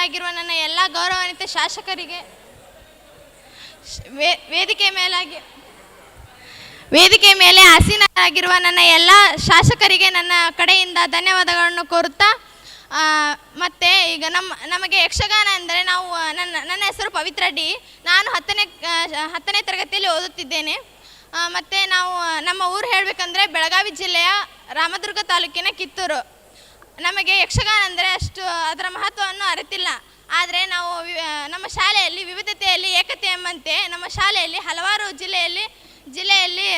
ಆಸೀನರಾಗಿರುವ ನನ್ನ ಎಲ್ಲ ಗೌರವಾನ್ವಿತ ಶಾಸಕರಿಗೆ, ವೇದಿಕೆ ಮೇಲೆ ಆಸೀನರಾಗಿರುವ ನನ್ನ ಎಲ್ಲ ಶಾಸಕರಿಗೆ ನನ್ನ ಕಡೆಯಿಂದ ಧನ್ಯವಾದಗಳನ್ನು ಕೋರುತ್ತಾ, ಮತ್ತು ಈಗ ನಮಗೆ ಯಕ್ಷಗಾನ ಅಂದರೆ ನನ್ನ ಹೆಸರು ಪವಿತ್ರ ಡಿ. ನಾನು 10ನೇ ತರಗತಿಯಲ್ಲಿ ಓದುತ್ತಿದ್ದೇನೆ. ಮತ್ತು ನಮ್ಮ ಊರು ಹೇಳಬೇಕಂದ್ರೆ ಬೆಳಗಾವಿ ಜಿಲ್ಲೆಯ ರಾಮದುರ್ಗ ತಾಲೂಕಿನ ಕಿತ್ತೂರು. ನಮಗೆ ಯಕ್ಷಗಾನ ಅಂದರೆ ಅಷ್ಟು ಅದರ ಮಹತ್ವವನ್ನು ಅರಿತಿಲ್ಲ. ಆದರೆ ನಮ್ಮ ಶಾಲೆಯಲ್ಲಿ ವಿವಿಧತೆಯಲ್ಲಿ ಏಕತೆ ಎಂಬಂತೆ ನಮ್ಮ ಶಾಲೆಯಲ್ಲಿ ಹಲವಾರು ಜಿಲ್ಲೆಯಲ್ಲಿ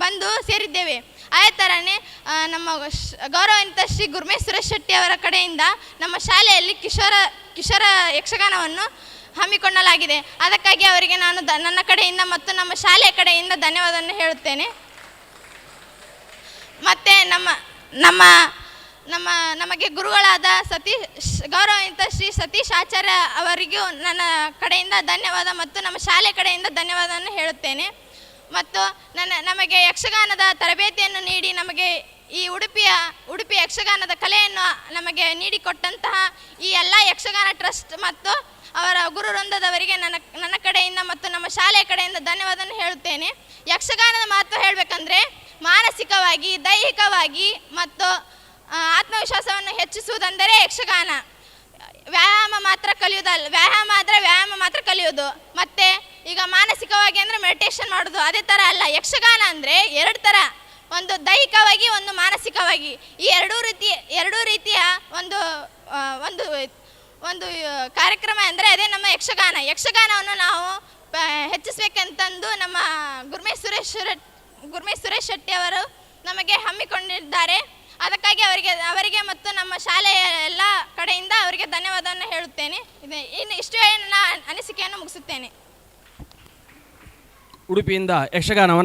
ಬಂದು ಸೇರಿದ್ದೇವೆ. ಅದೇ ಥರನೇ ನಮ್ಮ ಗೌರವಾನ್ವಿತ ಶ್ರೀ ಗುರ್ಮೇಶ್ ಸುರೇಶ್ ಶೆಟ್ಟಿ ಅವರ ಕಡೆಯಿಂದ ನಮ್ಮ ಶಾಲೆಯಲ್ಲಿ ಕಿಶೋರ ಯಕ್ಷಗಾನವನ್ನು ಹಮ್ಮಿಕೊಳ್ಳಲಾಗಿದೆ. ಅದಕ್ಕಾಗಿ ಅವರಿಗೆ ನಾನು ನನ್ನ ಕಡೆಯಿಂದ ಮತ್ತು ನಮ್ಮ ಶಾಲೆಯ ಕಡೆಯಿಂದ ಧನ್ಯವಾದವನ್ನು ಹೇಳುತ್ತೇನೆ. ಮತ್ತು ನಮಗೆ ಗುರುಗಳಾದ ಗೌರವಾನ್ವಿತ ಶ್ರೀ ಸತೀಶ್ ಆಚಾರ್ಯ ಅವರಿಗೂ ನನ್ನ ಕಡೆಯಿಂದ ಧನ್ಯವಾದ ಮತ್ತು ನಮ್ಮ ಶಾಲೆ ಕಡೆಯಿಂದ ಧನ್ಯವಾದವನ್ನು ಹೇಳುತ್ತೇನೆ. ಮತ್ತು ನಮಗೆ ಯಕ್ಷಗಾನದ ತರಬೇತಿಯನ್ನು ನೀಡಿ ನಮಗೆ ಈ ಉಡುಪಿ ಯಕ್ಷಗಾನದ ಕಲೆಯನ್ನು ನಮಗೆ ನೀಡಿಕೊಟ್ಟಂತಹ ಈ ಎಲ್ಲ ಯಕ್ಷಗಾನ ಟ್ರಸ್ಟ್ ಮತ್ತು ಅವರ ಗುರು ವೃಂದದವರಿಗೆ ನನ್ನ ಕಡೆಯಿಂದ ಮತ್ತು ನಮ್ಮ ಶಾಲೆಯ ಕಡೆಯಿಂದ ಧನ್ಯವಾದವನ್ನು ಹೇಳುತ್ತೇನೆ. ಯಕ್ಷಗಾನದ ಮಹತ್ವ ಹೇಳಬೇಕಂದ್ರೆ ಮಾನಸಿಕವಾಗಿ, ದೈಹಿಕವಾಗಿ ಮತ್ತು ಆತ್ಮವಿಶ್ವಾಸವನ್ನು ಹೆಚ್ಚಿಸುವುದೆಂದರೆ ಯಕ್ಷಗಾನ. ವ್ಯಾಯಾಮ ಮಾತ್ರ ಕಲಿಯೋದು. ಮತ್ತು ಈಗ ಮಾನಸಿಕವಾಗಿ ಅಂದರೆ ಮೆಡಿಟೇಷನ್ ಮಾಡೋದು. ಅದೇ ಥರ ಅಲ್ಲ, ಯಕ್ಷಗಾನ ಅಂದರೆ 2 ಥರ, ಒಂದು ದೈಹಿಕವಾಗಿ, ಒಂದು ಮಾನಸಿಕವಾಗಿ. ಈ ಎರಡೂ ರೀತಿಯ ಒಂದು ಕಾರ್ಯಕ್ರಮ ಅಂದರೆ ಅದೇ ನಮ್ಮ ಯಕ್ಷಗಾನವನ್ನು ನಾವು ಹೆಚ್ಚಿಸಬೇಕಂತಂದು ನಮ್ಮ ಗುರ್ಮೇಶ್ ಸುರೇಶ್ ಶೆಟ್ಟಿ ಅವರು ನಮಗೆ ಹಮ್ಮಿಕೊಂಡಿದ್ದಾರೆ. ಅದಕ್ಕಾಗಿ ಅವರಿಗೆ ಮತ್ತು ನಮ್ಮ ಶಾಲೆಯ ಎಲ್ಲ ಕಡೆಯಿಂದ ಅವರಿಗೆ ಧನ್ಯವಾದವನ್ನು ಹೇಳುತ್ತೇನೆ. ಇಷ್ಟು ಹೇಳಿ ನನ್ನ ಅನಿಸಿಕೆಯನ್ನು ಮುಗಿಸುತ್ತೇನೆ. ಉಡುಪಿಯಿಂದ ಯಕ್ಷಗಾನವನ್ನು